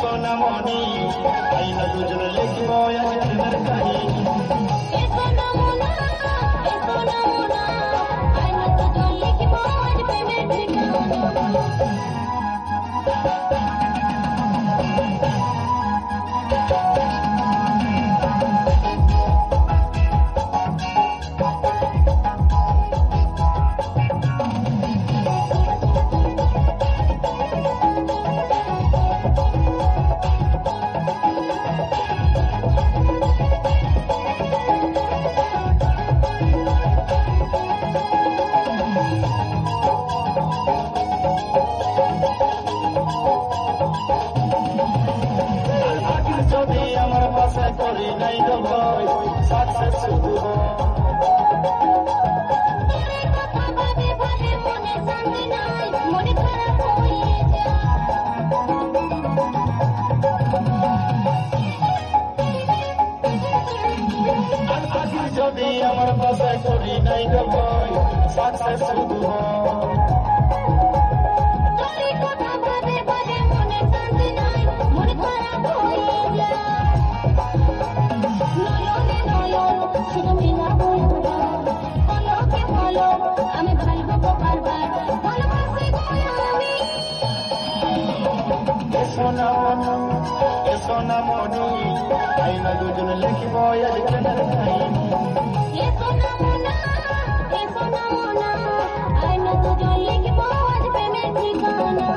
সোনামণি আইনা দুজন লিখব আজ প্রেমের কাহিনী যদি আমার পাশে করি নাই তো ভয় সাকসেস শুধু যদি আমার পাশে করি নাই তো ভয় সাকসেস শুধু সোনামণি আইনা দুজন লিখব আজ প্রেমের কাহিনী আইনা দুজন লিখব আজ প্রেমের ঠিকানা